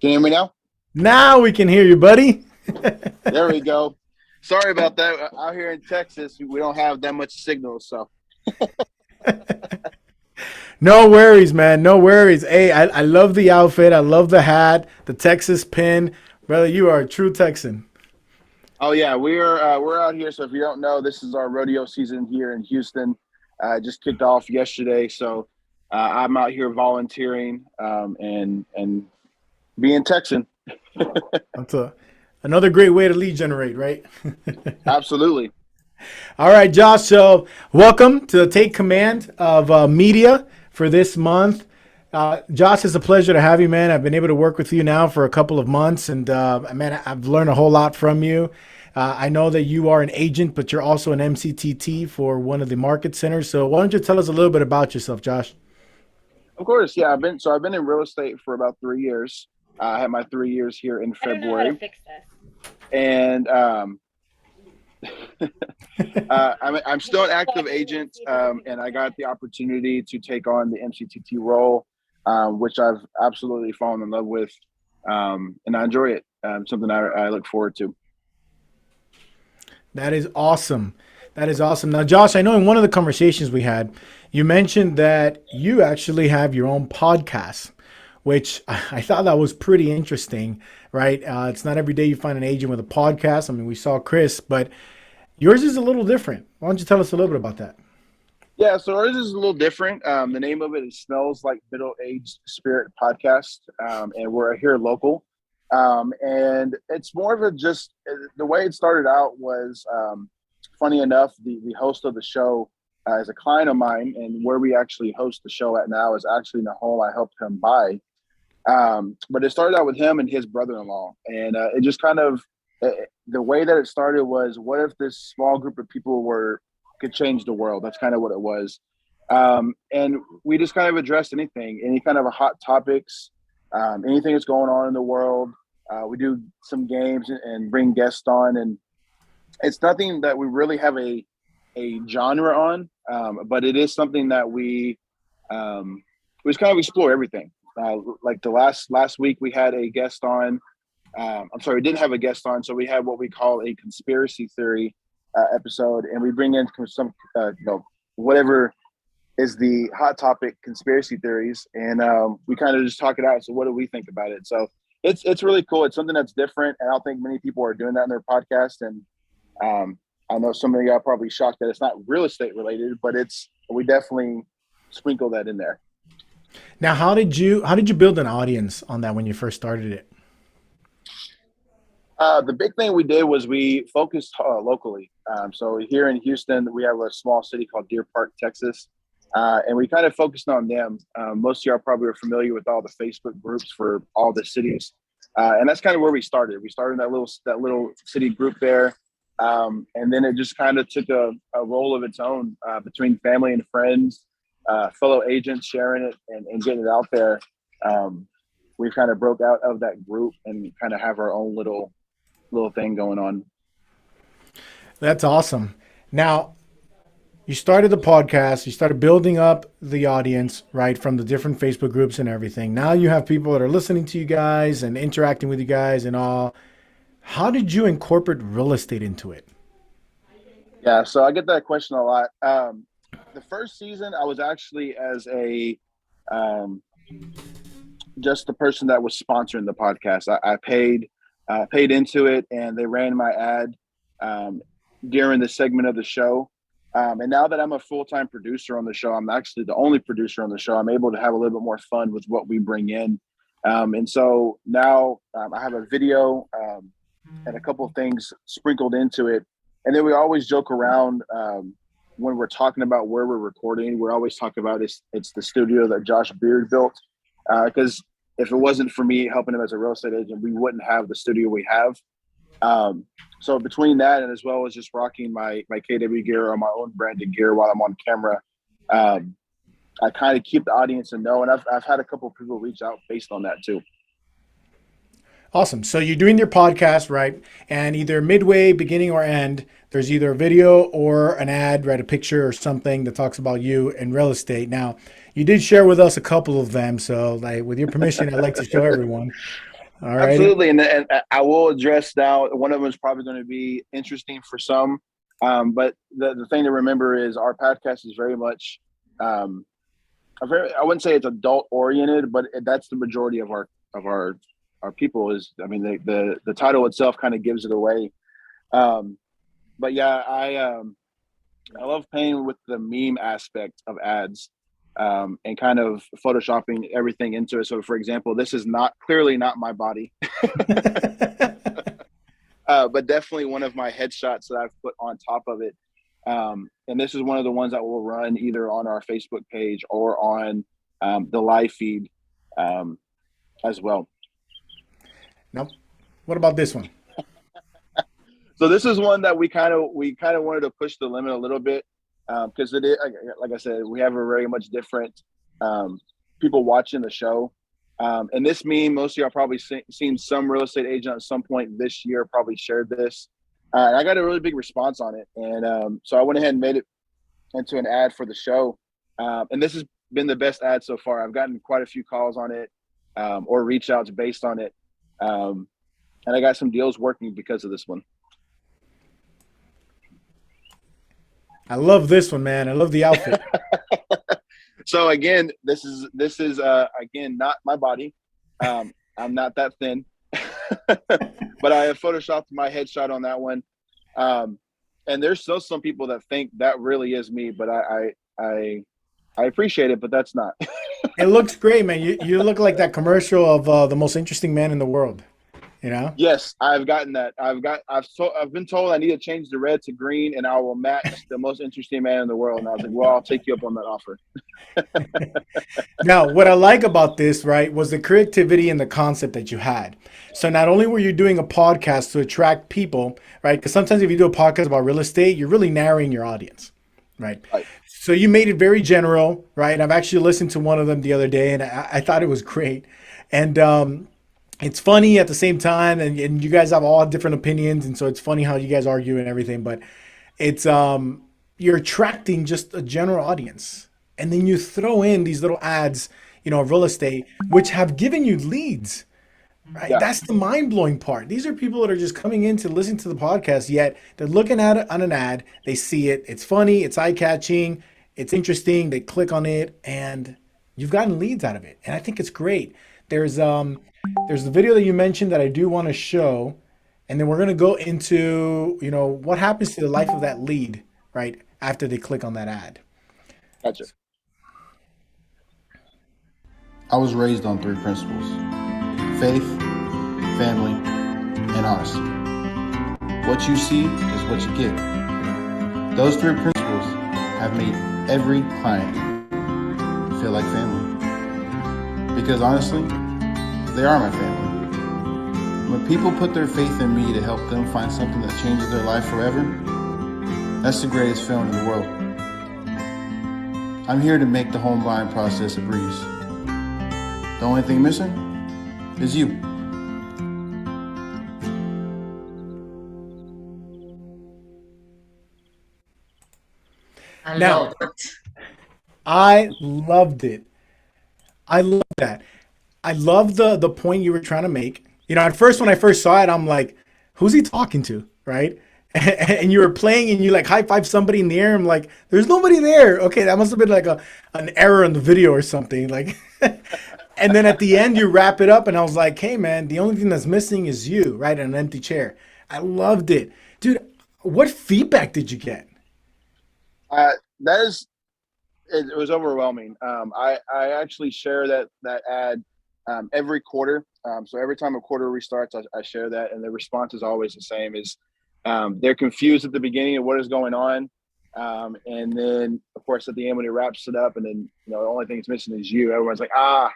Can you hear me now? Now we can hear you, buddy. There we go. Sorry about that. Out here in Texas, we don't have that much signal. So, No worries, man. No worries. Hey, I love the outfit. I love the hat, the Texas pin. Brother, you are a true Texan. oh yeah, we're out here. So if you don't know, this is our rodeo season here in Houston. Just kicked off yesterday, so I'm out here volunteering and being Texan. That's another great way to lead generate, right? Absolutely. All right, Josh. So, welcome to Take Command of Media for this month. Josh, it's a pleasure to have you, man. I've been able to work with you now for a couple of months, and man, I've learned a whole lot from you. I know that you are an agent, but you're also an MCTT for one of the market centers. So, why don't you tell us a little bit about yourself, Josh? Of course, yeah. I've been in real estate for about 3 years. I had my 3 years here in I don't know how to February, fix this. and I'm still an active agent, and I got the opportunity to take on the MCTT role, which I've absolutely fallen in love with, and I enjoy it. Something I look forward to. That is awesome. That is awesome. Now, Josh, I know in one of the conversations we had, you mentioned that you actually have your own podcast, which I thought that was pretty interesting, right? It's not every day you find an agent with a podcast. I mean, we saw Chris, but yours is a little different. Why don't you tell us a little bit about that? Yeah, so ours is a little different. The name of it is Smells Like Middle Aged Spirit Podcast, and we're here local. And it's more of a just the way it started out was funny enough. The host of the show is a client of mine, and where we actually host the show at now is actually in the home I helped him buy. But it started out with him and his brother-in-law, and it just kind of the way that it started was, what if this small group of people were could change the world? That's kind of what it was. And we just kind of addressed anything, any kind of hot topics, anything that's going on in the world. We do some games and bring guests on, and it's nothing that we really have a genre on, but it is something that we just kind of explore everything. Like the last week, we had a guest on. I'm sorry, we didn't have a guest on, so we had what we call a conspiracy theory episode, and we bring in some, whatever is the hot topic conspiracy theories, and we kind of just talk it out. So, what do we think about it? So, it's really cool. It's something that's different, and I don't think many people are doing that in their podcast. And I know some of you are probably shocked that it's not real estate related, but we definitely sprinkle that in there. Now, how did you build an audience on that when you first started it? The big thing we did was we focused locally. So here in Houston, we have a small city called Deer Park, Texas, and we kind of focused on them. Most of you are probably familiar with all the Facebook groups for all the cities, and that's kind of where we started. We started that little city group there, and then it just kind of took a role of its own between family and friends, fellow agents sharing it and getting it out there. We kind of broke out of that group and kind of have our own little thing going on. That's awesome. Now, you started the podcast, you started building up the audience, right, from the different Facebook groups and everything. Now you have people that are listening to you guys and interacting with you guys and all. How did you incorporate real estate into it? Yeah, so I get that question a lot. The first season, I was actually as a um, just the person that was sponsoring the podcast. I paid into it, and they ran my ad um, during the segment of the show. And now that I'm a full time producer on the show, I'm actually the only producer on the show. I'm able to have a little bit more fun with what we bring in. And so now I have a video and a couple of things sprinkled into it. And then we always joke around when we're talking about where we're recording. We're always talking about it's the studio that Josh Beard built. Because if it wasn't for me helping him as a real estate agent, we wouldn't have the studio we have. So between that and as well as just rocking my KW gear or my own branded gear while I'm on camera, um, I kind of keep the audience in know. And I've had a couple of people reach out based on that too. Awesome. So you're doing your podcast, right? And either midway, beginning, or end, there's either a video or an ad, right? A picture or something that talks about you and real estate. Now, you did share with us a couple of them. So, like, with your permission, I'd like to show everyone. All righty. Absolutely, and I will address now. One of them is probably going to be interesting for some, but the thing to remember is our podcast is very much, I wouldn't say it's adult oriented, but that's the majority of our people. Is I mean the title itself kind of gives it away. Um, but yeah, I love playing with the meme aspect of ads. And kind of photoshopping everything into it. So, for example, this is not clearly not my body, but definitely one of my headshots that I've put on top of it. And this is one of the ones that will run either on our Facebook page or on the live feed um, as well. Now, what about this one? So this is one that we kind of wanted to push the limit a little bit because it is, like I said, we have a very much different people watching the show. And this meme, most of y'all probably seen some real estate agent at some point this year probably shared this. And I got a really big response on it. And so I went ahead and made it into an ad for the show. And this has been the best ad so far. I've gotten quite a few calls on it or reach outs based on it. And I got some deals working because of this one. I love this one, man. I love the outfit. So again, this is again not my body. I'm not that thin, but I have photoshopped my headshot on that one. And there's still some people that think that really is me, but I appreciate it, but that's not. It looks great, man. You look like that commercial of the most interesting man in the world. You know? Yes, I've gotten that. I've been told I need to change the red to green, and I will match the most interesting man in the world. And I was like, well, I'll take you up on that offer. Now, what I like about this, right, was the creativity and the concept that you had. So not only were you doing a podcast to attract people, right? Because sometimes if you do a podcast about real estate, you're really narrowing your audience, right? Right. So you made it very general, right? And I've actually listened to one of them the other day, and I thought it was great. And it's funny at the same time, and you guys have all different opinions, and so it's funny how you guys argue and everything. But it's you're attracting just a general audience, and then you throw in these little ads, of real estate, which have given you leads. Right, Yeah. that's the mind blowing part. These are people that are just coming in to listen to the podcast, yet they're looking at it on an ad. They see it. It's funny. It's eye catching. It's interesting. They click on it, and you've gotten leads out of it. And I think it's great. There's the video that you mentioned that I do want to show, and then we're gonna go into what happens to the life of that lead right after they click on that ad. Gotcha. I was raised on three principles: faith, family, and honesty. What you see is what you get. Those three principles have made every client feel like family. Because honestly, they are my family. When people put their faith in me to help them find something that changes their life forever, that's the greatest feeling in the world. I'm here to make the home buying process a breeze. The only thing missing is you. I Now, love it. I loved it. I love that. I love the point you were trying to make. At first when I first saw it, I'm like, who's he talking to? Right? And you were playing and you like high five somebody in the air. I'm like, there's nobody there. Okay, that must have been like an error in the video or something. Like and then at the end you wrap it up and I was like, hey man, the only thing that's missing is you, right? An empty chair. I loved it. Dude, what feedback did you get? That is it was overwhelming. I actually share that ad every quarter. So every time a quarter restarts, I share that, and the response is always the same: is they're confused at the beginning of what is going on, and then of course at the end when he wraps it up, and then the only thing that's missing is you. Everyone's like, I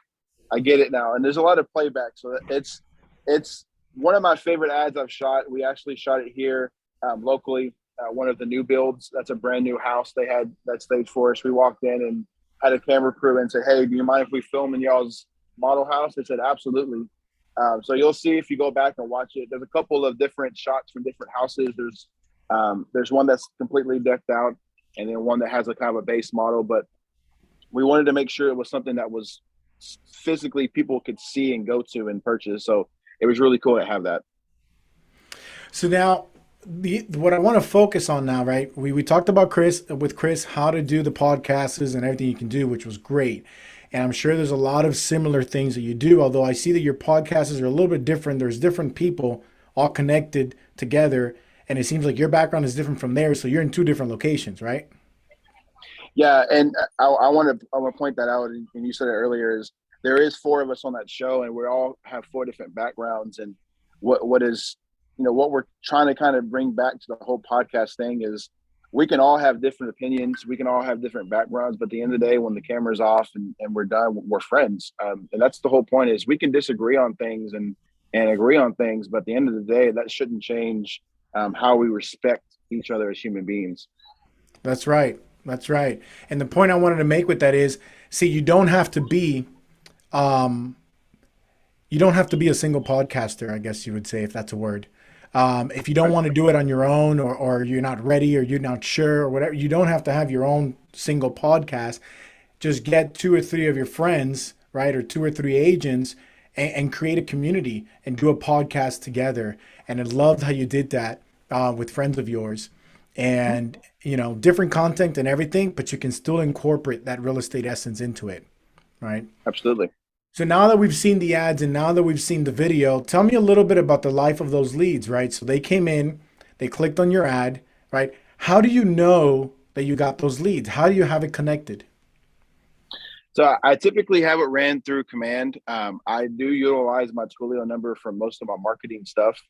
get it now. And there's a lot of playback, so it's one of my favorite ads I've shot. We actually shot it here locally. One of the new builds, that's a brand new house they had that staged for us. We walked in and had a camera crew and said, hey, do you mind if we film in y'all's model house? They said, absolutely. So you'll see if you go back and watch it. There's a couple of different shots from different houses. There's one that's completely decked out, and then one that has a kind of a base model. But we wanted to make sure it was something that was physically people could see and go to and purchase. So it was really cool to have that. So now, what I want to focus on now, right? We talked about Chris how to do the podcasts and everything you can do, which was great. And I'm sure there's a lot of similar things that you do. Although I see that your podcasts are a little bit different. There's different people all connected together, and it seems like your background is different from theirs. So you're in two different locations, right? Yeah, and I want to point that out. And you said it earlier is there is four of us on that show, and we all have four different backgrounds. And what is what we're trying to kind of bring back to the whole podcast thing is we can all have different opinions, we can all have different backgrounds, but at the end of the day, when the camera's off and we're done, we're friends. And that's the whole point is we can disagree on things and agree on things, but at the end of the day, that shouldn't change how we respect each other as human beings. That's right. That's right. And the point I wanted to make with that is, see, um, you don't have to be a single podcaster, I guess you would say, if that's a word. If you don't want to do it on your own, or you're not ready, or you're not sure, or whatever, you don't have to have your own single podcast. Just get two or three of your friends, right, or two or three agents, and create a community and do a podcast together. And I loved how you did that with friends of yours, and different content and everything, but you can still incorporate that real estate essence into it, right? Absolutely. So now that we've seen the ads and now that we've seen the video, tell me a little bit about the life of those leads, right? So they came in, they clicked on your ad, right? How do you know that you got those leads? How do you have it connected? So I typically have it ran through Command. I do utilize my Twilio number for most of my marketing stuff.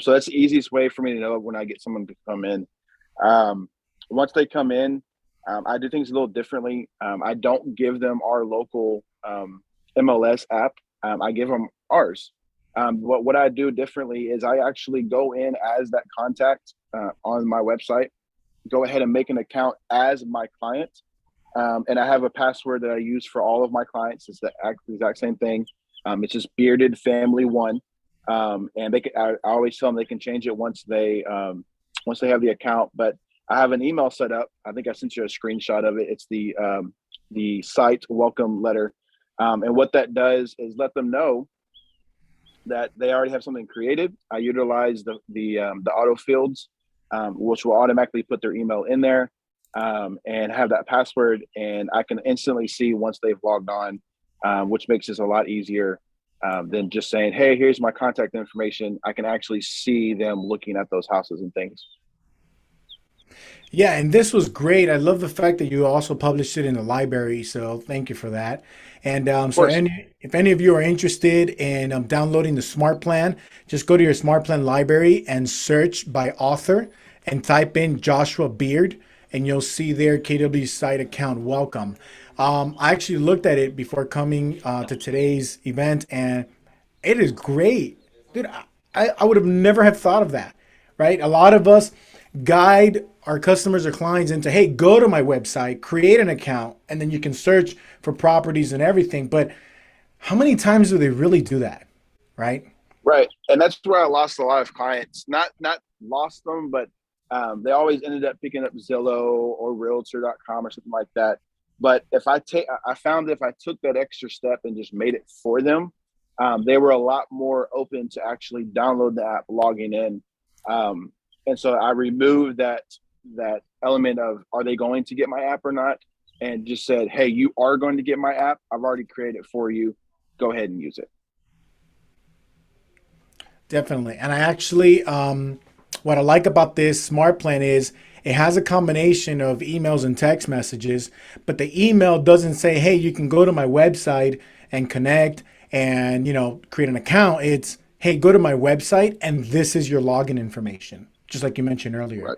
So that's the easiest way for me to know when I get someone to come in. Once they come in, I do things a little differently. I don't give them our local MLS app. I give them ours. What I do differently is I actually go in as that contact on my website, go ahead and make an account as my client. And I have a password that I use for all of my clients. It's the exact same thing. It's just Bearded Family One. And I always tell them they can change it once they have the account. But I have an email set up. I think I sent you a screenshot of it. It's the site welcome letter. And what that does is let them know that they already have something created. I utilize the auto fields, which will automatically put their email in there, and have that password. And I can instantly see once they've logged on, which makes this a lot easier than just saying, hey, here's my contact information. I can actually see them looking at those houses and things. Yeah, and this was great. I love the fact that you also published it in the library, so thank you for that. And Of course. if any of you are interested in downloading the Smart Plan, just go to your Smart Plan library and search by author and type in Joshua Beard, and you'll see there KW site account welcome. I actually looked at it before coming to today's event, and it is great. Dude, I would have never have thought of that, right? A lot of us guide our customers or clients into, hey, go to my website, create an account, and then you can search for properties and everything. But how many times do they really do that, right? Right. And that's where I lost a lot of clients. Not lost them, but they always ended up picking up Zillow or Realtor.com or something like that. But I found that if I took that extra step and just made it for them, they were a lot more open to actually download the app, logging in. And so I removed that element of, are they going to get my app or not? And just said, hey, you are going to get my app. I've already created it for you. Go ahead and use it. Definitely. And I actually, what I like about this Smart Plan is it has a combination of emails and text messages, but the email doesn't say, hey, you can go to my website and connect and, create an account. It's, hey, go to my website and this is your login information, just like you mentioned earlier. Right.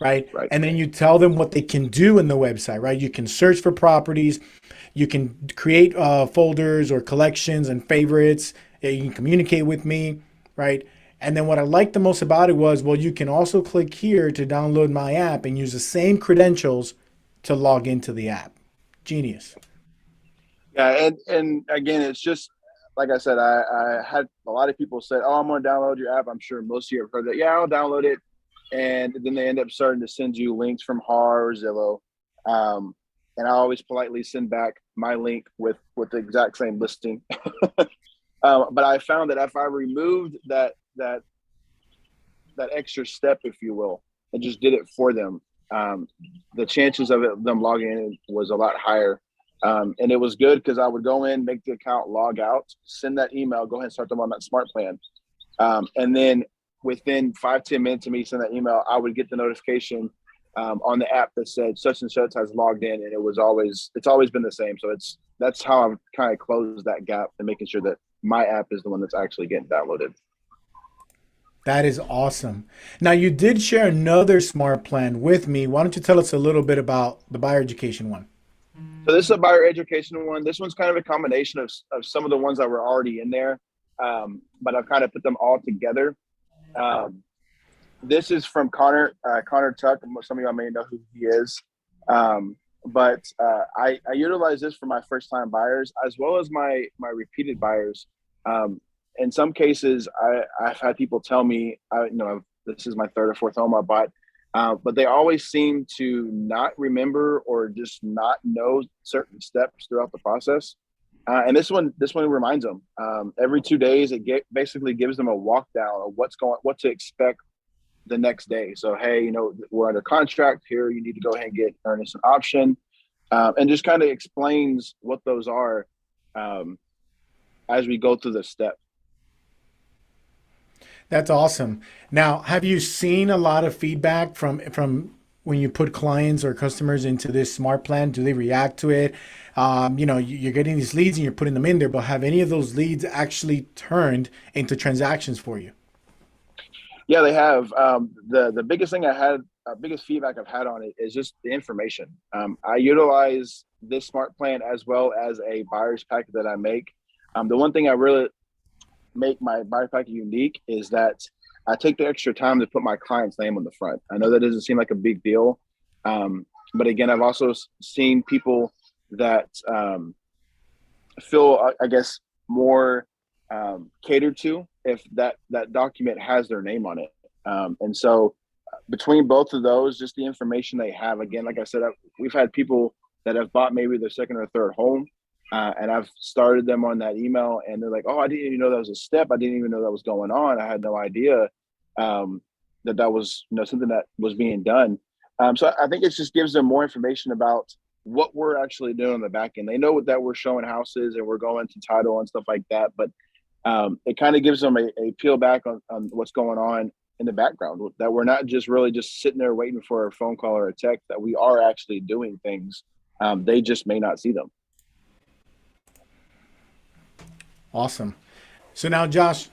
Right. Right. And then you tell them what they can do in the website, right? You can search for properties, you can create folders or collections and favorites. You can communicate with me, right? And then what I liked the most about it was, well, you can also click here to download my app and use the same credentials to log into the app. Genius. Yeah. And again, it's just, like I said, I had a lot of people say, oh, I'm going to download your app. I'm sure most of you have heard that. Yeah, I'll download it. And then they end up starting to send you links from HAR or Zillow. And I always politely send back my link with the exact same listing. But I found that if I removed that extra step, if you will, and just did it for them, um, the chances of them logging in was a lot higher. And it was good because I would go in, make the account, log out, send that email, go ahead and start them on that smart plan. And then within 5-10 minutes of me sending that email, I would get the notification on the app that said such and such has logged in, and it's always been the same. So that's how I've kind of closed that gap and making sure that my app is the one that's actually getting downloaded. That is awesome. Now, you did share another smart plan with me. Why don't you tell us a little bit about the buyer education one? So this is a buyer education one. This one's kind of a combination of some of the ones that were already in there, but I've kind of put them all together. Um, this is from Connor Tuck. Some of y'all may know who he is. But I utilize this for my first time buyers as well as my repeated buyers. In some cases, I've had people tell me, this is my third or fourth home I bought, but they always seem to not remember or just not know certain steps throughout the process. And this one reminds them. Every 2 days, basically gives them a walk down of what to expect the next day. So, hey, we're under contract here. You need to go ahead and get earnest an option, and just kind of explains what those are as we go through the steps. That's awesome. Now, have you seen a lot of feedback from when you put clients or customers into this smart plan? Do they react to it? You're getting these leads and you're putting them in there, but have any of those leads actually turned into transactions for you? Yeah, they have. The biggest thing biggest feedback I've had on it is just the information. I utilize this smart plan as well as a buyer's packet that I make. The one thing I really make my buyer packet unique is that I take the extra time to put my client's name on the front. I know that doesn't seem like a big deal, but again, I've also seen people that feel, I guess, more catered to if that document has their name on it. And so between both of those, just the information they have, again, like I said, we've had people that have bought maybe their second or third home, and I've started them on that email and they're like, oh, I didn't even know that was a step. I didn't even know that was going on. I had no idea that was something that was being done. So I think it just gives them more information about what we're actually doing on the back end. They know that we're showing houses and we're going to title and stuff like that, but it kind of gives them a peel back on what's going on in the background, that we're not just really just sitting there waiting for a phone call or a text, that we are actually doing things. They just may not see them. Awesome. So now, Josh,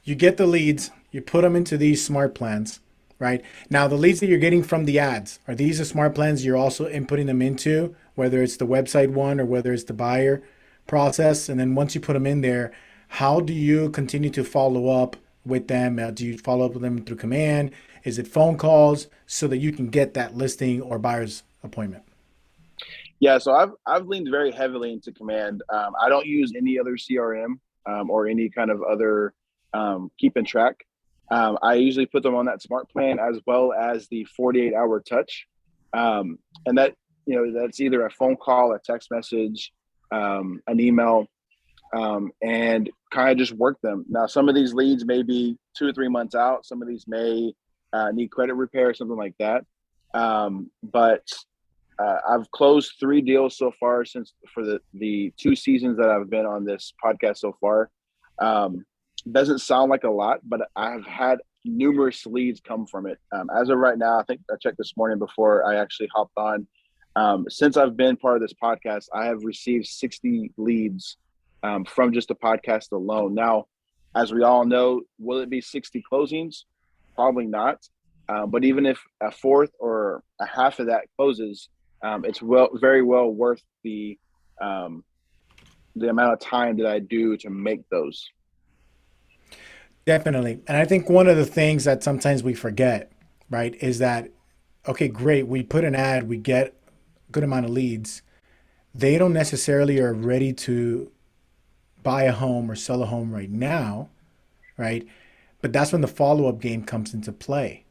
you get the leads, you put them into these smart plans, right? Now, the leads that you're getting from the ads, are these the smart plans you're also inputting them into, whether it's the website one or whether it's the buyer process? And then once you put them in there, how do you continue to follow up with them? Do you follow up with them through command? Is it phone calls so that you can get that listing or buyer's appointment? Yeah, so I've leaned very heavily into command. I don't use any other CRM or any kind of other keeping track. I usually put them on that smart plan as well as the 48-hour touch, and that's either a phone call, a text message, an email, and kind of just work them. Now, some of these leads may be 2 or 3 months out. Some of these may need credit repair, something like that. But I've closed 3 deals so far for the 2 seasons that I've been on this podcast so far. Doesn't sound like a lot, but I've had numerous leads come from it. As of right now, I think I checked this morning before I actually hopped on. Since I've been part of this podcast, I have received 60 leads from just the podcast alone. Now, as we all know, will it be 60 closings? Probably not. But even if a fourth or a half of that closes, it's very well worth the amount of time that I do to make those. Definitely. And I think one of the things that sometimes we forget, right, is that, okay, great, we put an ad, we get a good amount of leads. They don't necessarily are ready to buy a home or sell a home right now, right? But that's when the follow-up game comes into play,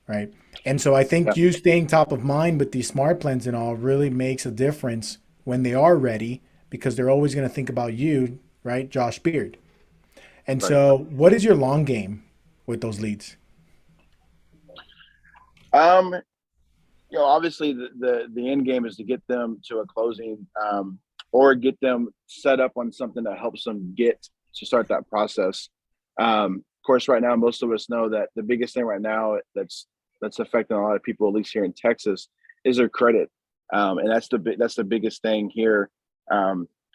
right? And so I think you staying top of mind with these smart plans and all really makes a difference when they are ready, because they're always going to think about you right? Josh Beard. And Right. so what is your long game with those leads? Um, obviously the end game is to get them to a closing, or get them set up on something that helps them get to start that process. Of course, right now, most of us know that the biggest thing right now that's affecting a lot of people, at least here in Texas, is their credit, and that's the biggest thing here.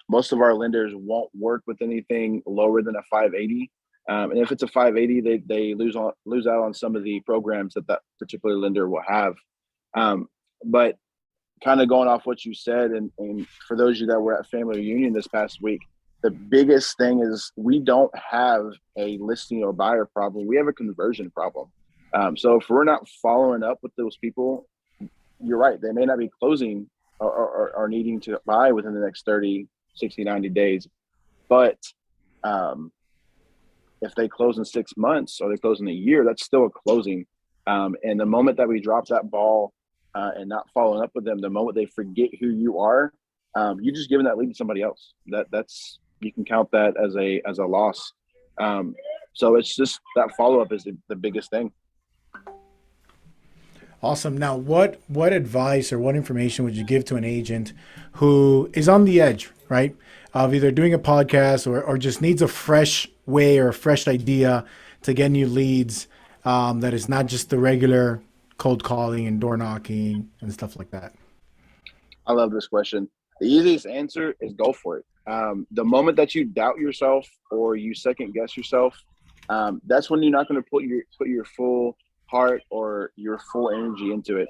Most of our lenders won't work with anything lower than a 580. And if it's a 580, they lose out on some of the programs that particular lender will have. But kind of going off what you said, and for those of you that were at family reunion this past week, the biggest thing is we don't have a listing or buyer problem. We have a conversion problem. So if we're not following up with those people, you're right. They may not be closing or needing to buy within the next 30, 60, 90 days. But if they close in 6 months or they close in a year, that's still a closing. And the moment that we drop that ball and not following up with them, the moment they forget who you are, you just giving that lead to somebody else. That's you can count that as a loss. So it's just that follow up is the biggest thing. Awesome. Now, what advice or what information would you give to an agent who is on the edge, right, of either doing a podcast or just needs a fresh way or a fresh idea to get new leads, that is not just the regular cold calling and door knocking and stuff like that? I love this question. The easiest answer is go for it. The moment that you doubt yourself or you second guess yourself, that's when you're not going to put your full heart or your full energy into it.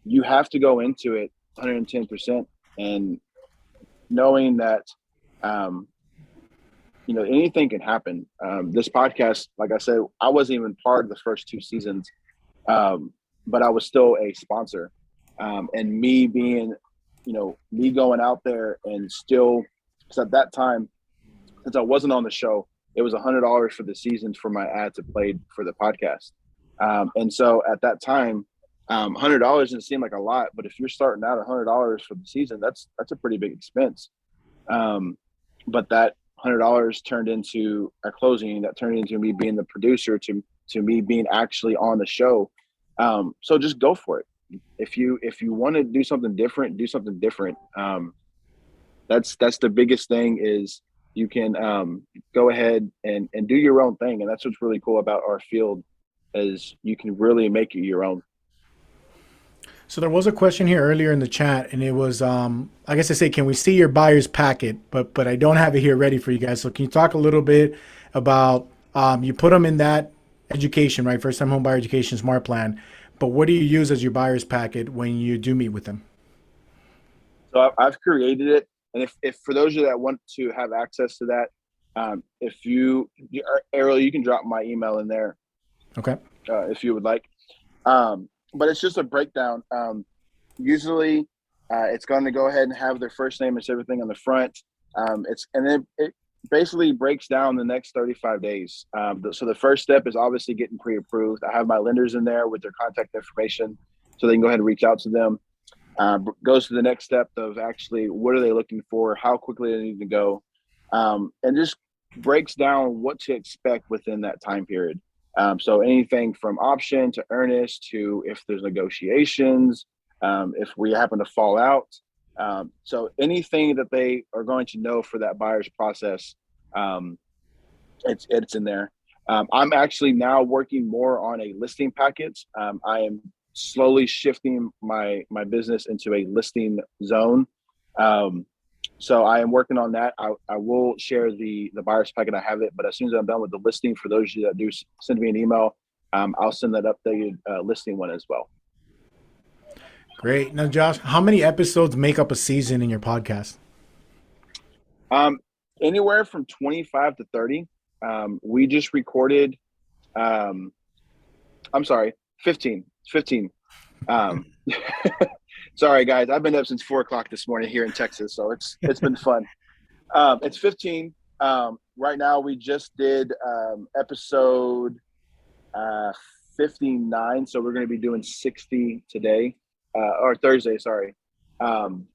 You have to go into it 110%, and knowing that anything can happen. This podcast, like I said, I wasn't even part of the first 2 seasons, but I was still a sponsor. And me being, me going out there and still, because at that time, since I wasn't on the show, it was $100 for the season for my ads that played for the podcast. And so at that time, $100 didn't seem like a lot, but if you're starting out $100 for the season, that's a pretty big expense. But that $100 turned into a closing, that turned into me being the producer, to me being actually on the show. So just go for it. If you want to do something different, do something different. That's the biggest thing is you can go ahead and do your own thing. And that's what's really cool about our field is you can really make it your own. So there was a question here earlier in the chat, and it was, I guess I say, can we see your buyer's packet? But I don't have it here ready for you guys. So can you talk a little bit about, you put them in that education, right? First time home buyer education smart plan. But what do you use as your buyer's packet when you do meet with them? So I've created it. And if for those of you that want to have access to that, Ariel, you can drop my email in there. Okay. If you would like. But it's just a breakdown. Usually it's going to go ahead and have their first name and everything on the front. And then it basically breaks down the next 35 days. So the first step is obviously getting pre-approved. I have my lenders in there with their contact information, so they can go ahead and reach out to them. Goes to the next step of actually what are they looking for, how quickly they need to go, and just breaks down what to expect within that time period. So anything from option to earnest to if there's negotiations, if we happen to fall out. So anything that they are going to know for that buyer's process, it's in there. I'm actually now working more on a listing package. I am slowly shifting my business into a listing zone. So I am working on that. I will share the buyer's packet. I have it, but as soon as I'm done with the listing, for those of you that do send me an email, I'll send that updated listing one as well. Great. Now, Josh, how many episodes make up a season in your podcast? Anywhere from 25 to 30. We just recorded, I'm sorry, 15. Sorry, guys. I've been up since 4:00 this morning here in Texas, so it's been fun. It's 15. Right now, we just did episode 59, so we're going to be doing 60 today, or Thursday, sorry. And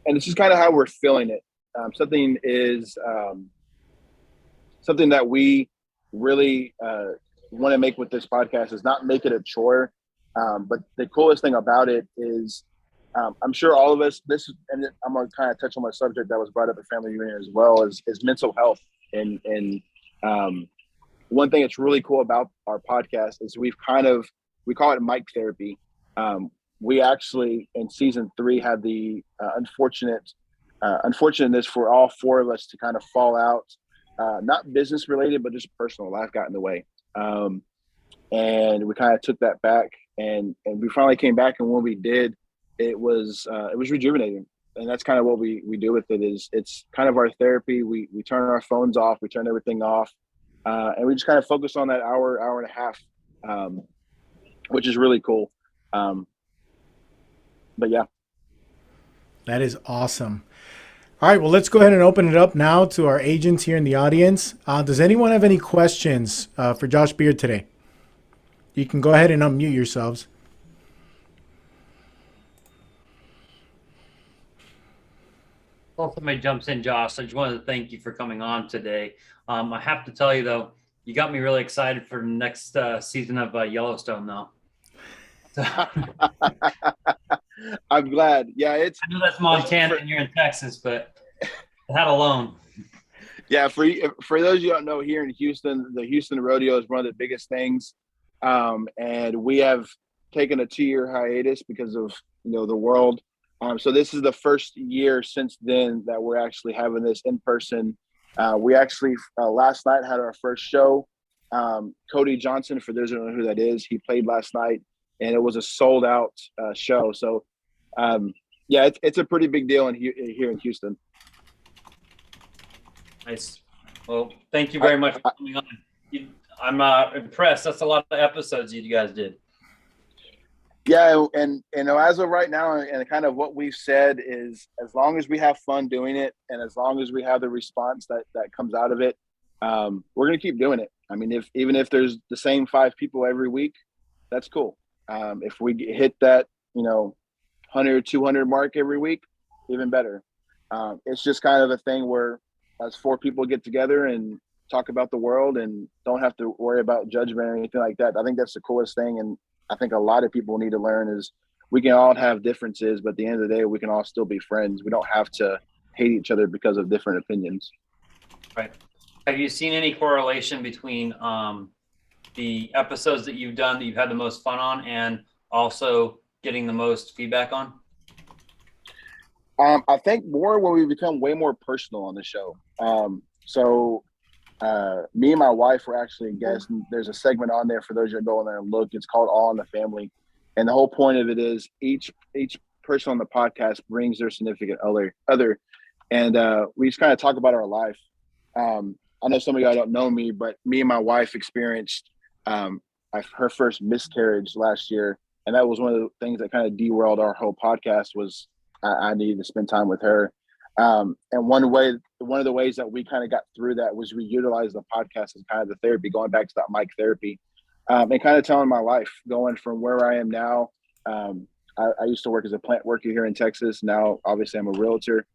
this is kind of how we're feeling it. something that we really want to make with this podcast is not make it a chore. But the coolest thing about it is I'm sure all of us, and I'm going to kind of touch on a subject that was brought up at family reunion as well, is mental health. And one thing that's really cool about our podcast is we call it mic therapy. We actually in season 3 had the unfortunateness for all 4 of us to kind of fall out, not business related, but just personal life got in the way. And we kind of took that back, and we finally came back. And when we did, it was rejuvenating. And that's kind of what we do with it. Is it's kind of our therapy. We turn our phones off, we turn everything off, and we just kind of focus on that hour and a half, which is really cool. But yeah. That is awesome. All right, well, let's go ahead and open it up now to our agents here in the audience. Does anyone have any questions for Josh Beard today? You can go ahead and unmute yourselves. Well, somebody jumps in, Josh. I just wanted to thank you for coming on today. I have to tell you, though, you got me really excited for the next season of Yellowstone, though. I'm glad. Yeah, I know that's Montana and you're in Texas, but that alone. Yeah, for those you don't know, here in Houston, the Houston Rodeo is one of the biggest things, and we have taken a 2-year hiatus because of the world. So this is the first year since then that we're actually having this in person. We actually last night had our first show. Cody Johnson, for those who don't know who that is, he played last night, and it was a sold out show. So yeah, it's a pretty big deal here in Houston. Nice. Well, thank you very much for coming on. I'm impressed. That's a lot of episodes you guys did. Yeah, and as of right now, and kind of what we've said is, as long as we have fun doing it, and as long as we have the response that comes out of it, we're gonna keep doing it. I mean, even if there's the same 5 people every week, that's cool. If we hit that 100, 200 mark every week, even better. It's just kind of a thing where as 4 people get together and talk about the world and don't have to worry about judgment or anything like that. I think that's the coolest thing. And I think a lot of people need to learn is we can all have differences, but at the end of the day, we can all still be friends. We don't have to hate each other because of different opinions. Right. Have you seen any correlation between the episodes that you've done that you've had the most fun on and also getting the most feedback on? I think more when we become way more personal on the show. Me and my wife were actually guests. There's a segment on there for those who go in there and look. It's called All in the Family. And the whole point of it is each person on the podcast brings their significant other. And we just kind of talk about our life. I know some of y'all don't know me, but me and my wife experienced her first miscarriage last year. And that was one of the things that kind of derailed our whole podcast was I needed to spend time with her. And one of the ways that we kind of got through that was we utilized the podcast as kind of the therapy, going back to that mic therapy, and kind of telling my life, going from where I am now. I used to work as a plant worker here in Texas. Now, obviously, I'm a realtor.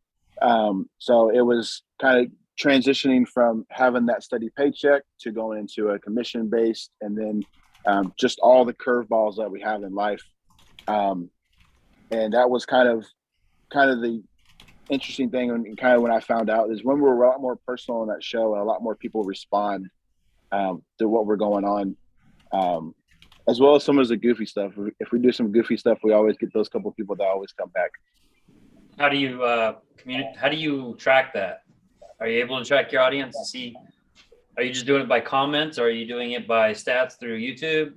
So it was kind of transitioning from having that steady paycheck to going into a commission based, and then just all the curveballs that we have in life. And that was kind of the interesting thing, and kind of when I found out is when we're a lot more personal in that show, and a lot more people respond to what we're going on, as well as some of the goofy stuff. If we do some goofy stuff, we always get those couple of people that always come back. How do you How do you track that? Are you able to track your audience and see? Are you just doing it by comments, or are you doing it by stats through YouTube?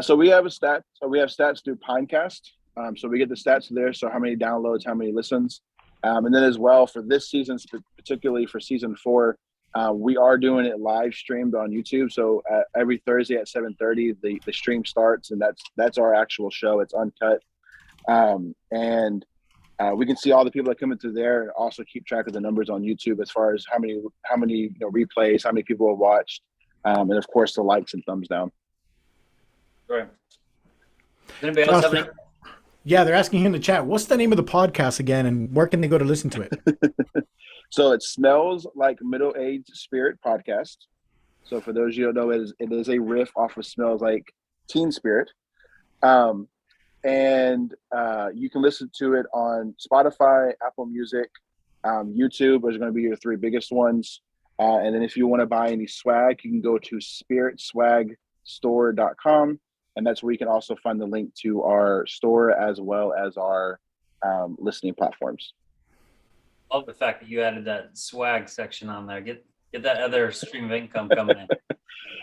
So we have stats through Pinecast. So we get the stats there. So how many downloads, how many listens. And then as well for this season, particularly for season 4, we are doing it live streamed on YouTube. So every Thursday at 7:30, the stream starts, and that's our actual show. It's uncut. And we can see all the people that come into there, and also keep track of the numbers on YouTube as far as how many replays, how many people have watched, and of course the likes and thumbs down. Right. Does anybody else have any? Yeah, they're asking here in the chat, what's the name of the podcast again, and where can they go to listen to it? So it Smells Like Middle-Aged Spirit podcast. So for those you don't know, it is a riff off of Smells Like Teen Spirit. Um, and you can listen to it on Spotify, Apple Music, YouTube. Those are going to be your three biggest ones. And then if you want to buy any swag, you can go to spiritswagstore.com. And that's where you can also find the link to our store as well as our listening platforms. Love the fact that you added that swag section on there. Get that other stream of income coming in.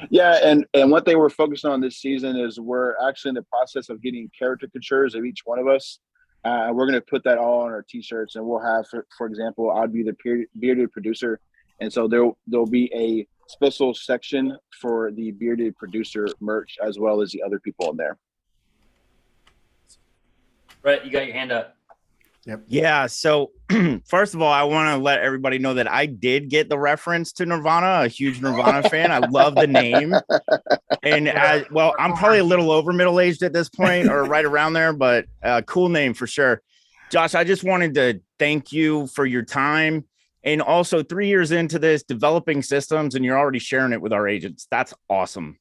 Yeah, and what they were focused on this season is we're actually in the process of getting caricatures of each one of us. We're going to put that all on our T-shirts, and we'll have, for example, I'd be the bearded producer, and so there'll be a special section for the bearded producer merch as well as the other people in there. Brett, you got your hand up. Yep. Yeah. So first of all, I want to let everybody know that I did get the reference to Nirvana, a huge Nirvana fan. I love the name. And I'm probably a little over middle-aged at this point or right around there, but cool name for sure. Josh, I just wanted to thank you for your time. And also 3 years into this, developing systems, and you're already sharing it with our agents. That's awesome.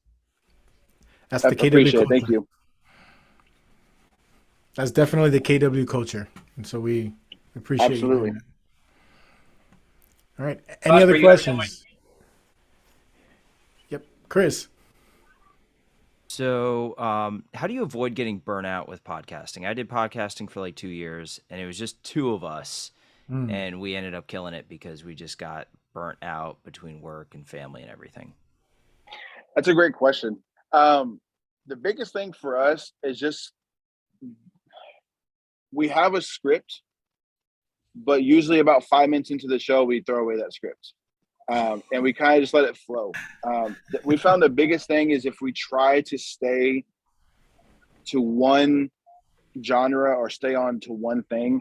That's the KW Appreciate culture. it. Thank you. That's definitely the KW culture. And so we appreciate Absolutely. you. All right. Any other questions? Yep. Chris. So how do you avoid getting burnt out with podcasting? I did podcasting for like 2 years, and it was just two of us. And we ended up killing it because we just got burnt out between work and family and everything. That's a great question. The biggest thing for us is just we have a script, but usually about 5 minutes into the show, we throw away that script. And we kind of just let it flow. We found the biggest thing is if we try to stay to one genre or stay on to one thing,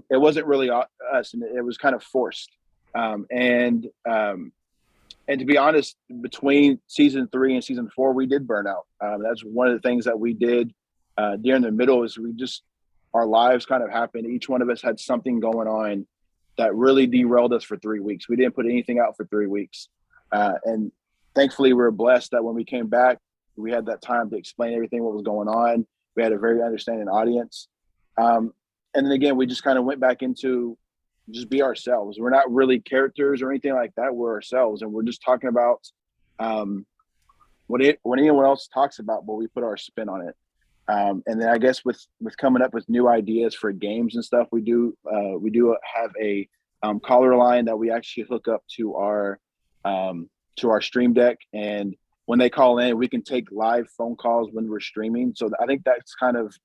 it wasn't really us, and it was kind of forced. And to be honest, between season 3 and season 4, we did burn out. That's one of the things that we did during the middle is our lives kind of happened. Each one of us had something going on that really derailed us for 3 weeks. We didn't put anything out for 3 weeks. And thankfully, we were blessed that when we came back, we had that time to explain everything, what was going on. We had a very understanding audience. And then again, we just kind of went back into just be ourselves. We're not really characters or anything like that. We're ourselves. And we're just talking about what anyone else talks about, but we put our spin on it. And then I guess with coming up with new ideas for games and stuff, we do have a caller line that we actually hook up to our Stream Deck, and when they call in, we can take live phone calls when we're streaming. So I think that's kind of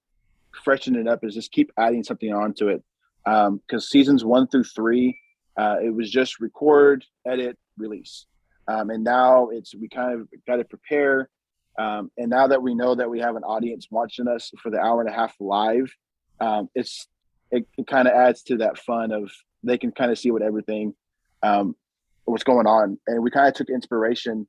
freshening it up, is just keep adding something onto it. Because seasons 1 through 3, it was just record, edit, release, and now we kind of got to prepare. And now that we know that we have an audience watching us for the hour and a half live, it kind of adds to that fun of they can kind of see what's going on. And we kind of took inspiration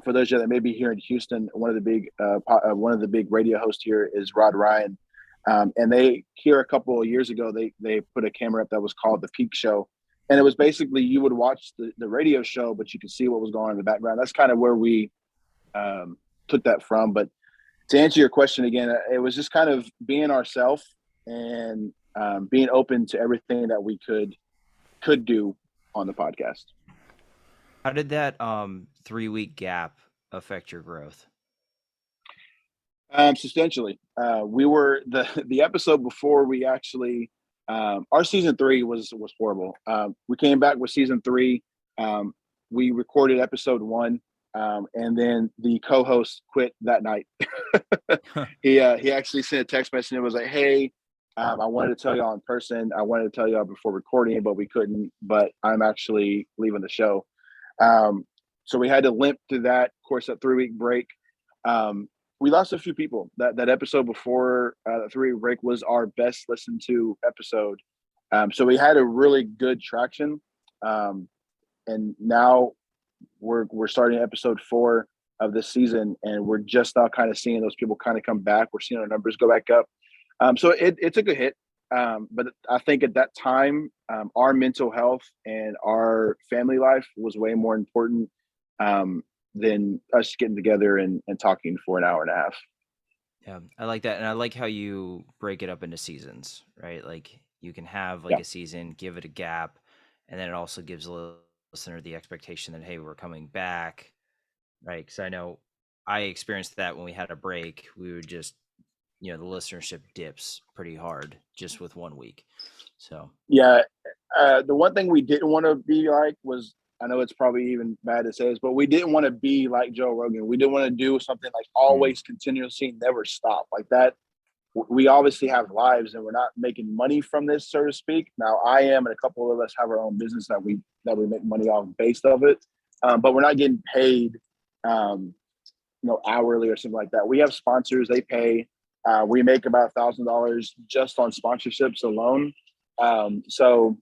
for those that may be here in Houston. One of the big radio hosts here is Rod Ryan. And they here a couple of years ago, they put a camera up that was called The Peak Show. And it was basically, you would watch the radio show, but you could see what was going on in the background. That's kind of where we took that from. But to answer your question again, it was just kind of being ourselves and being open to everything that we could do on the podcast. How did that 3-week gap affect your growth? Substantially. We were the episode before we actually our season 3 was horrible. We came back with season 3. We recorded episode 1. And then the co-host quit that night. He actually sent a text message and was like, "Hey, I wanted to tell y'all in person. I wanted to tell y'all before recording, but we couldn't. But I'm actually leaving the show." So we had to limp through that. Of course, that 3-week break. We lost a few people. That episode before the 3-week break was our best listened to episode. So we had a really good traction. And now we're starting episode 4 of this season, and we're just now kind of seeing those people kind of come back. We're seeing our numbers go back up. So it took a hit. But I think at that time, our mental health and our family life was way more important than us getting together and talking for an hour and a half. Yeah, I like that. And I like how you break it up into seasons, right? Like you can have like Yeah. a season, give it a gap, and then it also gives a listener the expectation that, hey, we're coming back, right? Because I know I experienced that when we had a break. We would just, the listenership dips pretty hard just with 1 week. So, Yeah. The one thing we didn't want to be like was, I know it's probably even bad to say this, but we didn't want to be like Joe Rogan. We didn't want to do something like always continuously never stop like that. We obviously have lives and we're not making money from this, so to speak. Now I am, and a couple of us have our own business that we make money off based of it. But we're not getting paid, hourly or something like that. We have sponsors, they pay. We make about $1,000 just on sponsorships alone. So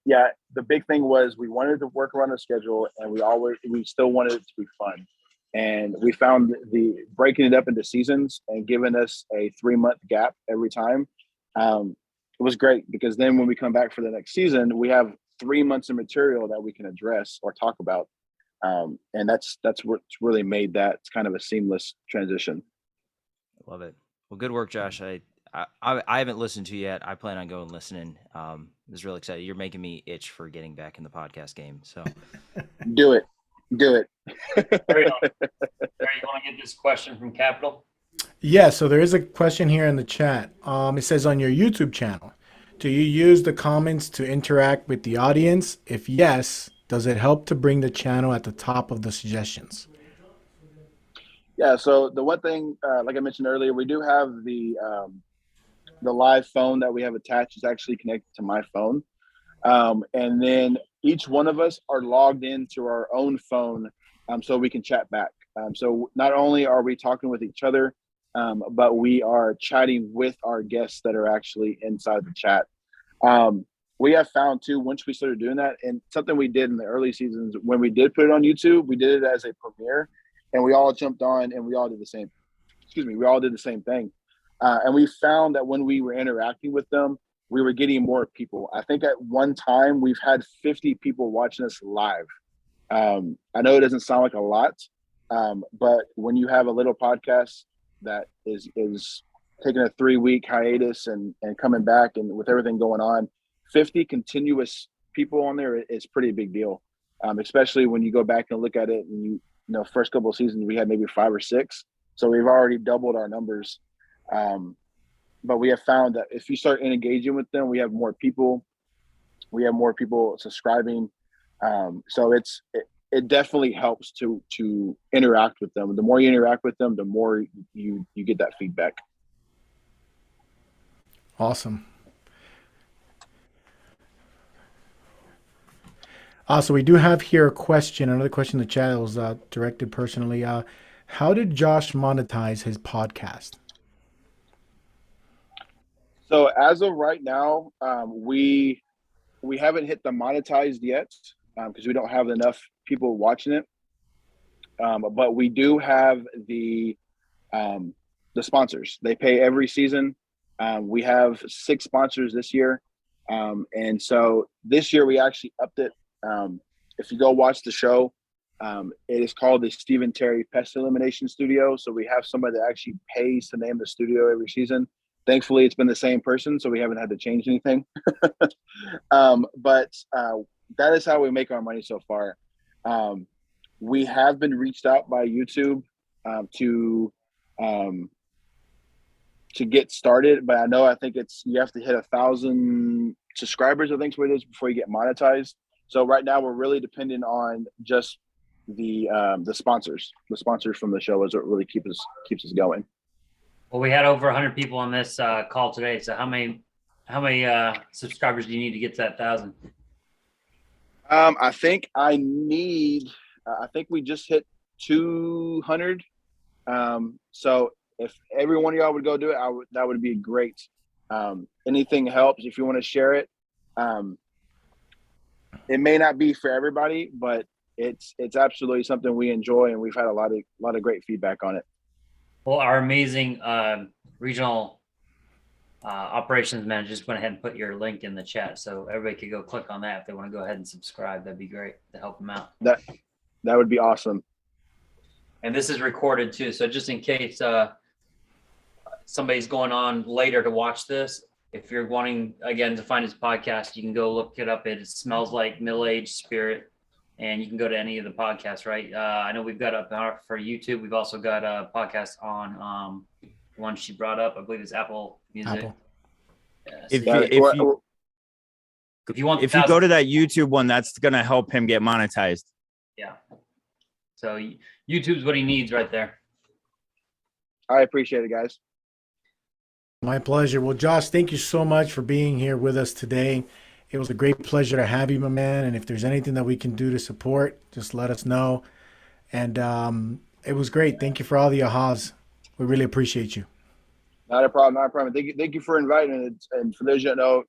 yeah, the big thing was we wanted to work around a schedule, and we still wanted it to be fun. And we found the breaking it up into seasons and giving us a 3-month gap every time. It was great because then when we come back for the next season, we have 3 months of material that we can address or talk about. And that's what's really made that kind of a seamless transition. love it. Well, good work, Josh. I haven't listened to you yet. I plan on going listening. I was really excited. You're making me itch for getting back in the podcast game. So Do it. Ariel, you want to get this question from Capital? Yeah, so there is a question here in the chat. It says on your YouTube channel, do you use the comments to interact with the audience? If yes, does it help to bring the channel at the top of the suggestions? Yeah. So the one thing, like I mentioned earlier, we do have the live phone that we have attached is actually connected to my phone. And then each one of us are logged into our own phone so we can chat back. So not only are we talking with each other, but we are chatting with our guests that are actually inside the chat. We have found too, once we started doing that, and something we did in the early seasons, when we did put it on YouTube, we did it as a premiere and we all jumped on and we all did the same thing. And we found that when we were interacting with them, we were getting more people. I think at one time we've had 50 people watching us live. I know it doesn't sound like a lot, but when you have a little podcast that is taking a 3-week hiatus and coming back, and with everything going on, 50 continuous people on there is pretty big deal. Especially when you go back and look at it, and first couple of seasons we had maybe 5 or 6, so we've already doubled our numbers. But we have found that if you start engaging with them, we have more people subscribing. So it definitely helps to interact with them. The more you interact with them, the more you get that feedback. Awesome. So we do have here another question in the chat that was directed personally. How did Josh monetize his podcast? So as of right now, we haven't hit the monetized yet because we don't have enough people watching it. But we do have the sponsors. They pay every season. We have 6 sponsors this year. And so this year we actually upped it. If you go watch the show, it is called the Stephen Terry Pest Elimination Studio. So we have somebody that actually pays to name the studio every season. Thankfully, it's been the same person, so we haven't had to change anything. But that is how we make our money so far. We have been reached out by YouTube to get started, but I think you have to hit 1,000 subscribers, I think is what it is, before you get monetized. So right now we're really dependent on just the sponsors. The sponsors from the show is what really keeps us going. Well, we had over 100 people on this call today. So how many subscribers do you need to get to that 1,000? I think I think we just hit 200. So if every one of y'all would go do it, that would be great. Anything helps if you want to share it. It may not be for everybody, but it's absolutely something we enjoy, and we've had a lot of great feedback on it. Well, our amazing regional operations manager just went ahead and put your link in the chat, so everybody could go click on that if they want to go ahead and subscribe. That'd be great to help them out. That would be awesome. And this is recorded too, so just in case somebody's going on later to watch this, if you're wanting again to find his podcast, you can go look it up. It smells like middle-aged spirit, and you can go to any of the podcasts. Right? I know we've got up for YouTube. We've also got a podcast on the one she brought up. I believe it's Apple Music. Apple. Yeah, if you want, if you go to that YouTube one, that's gonna help him get monetized. Yeah. So YouTube's what he needs right there. I appreciate it, guys. My pleasure. Well, Josh, thank you so much for being here with us today. It was a great pleasure to have you, my man. And if there's anything that we can do to support, just let us know. And it was great. Thank you for all the ahas. We really appreciate you. Not a problem. Not a problem. Thank you for inviting us. And for those who don't know,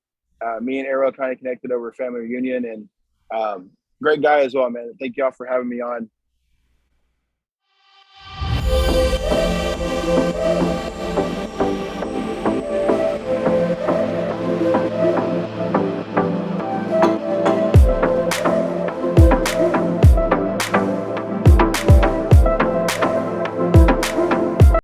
me and Ariel kind of connected over a family reunion, and great guy as well, man. Thank y'all for having me on.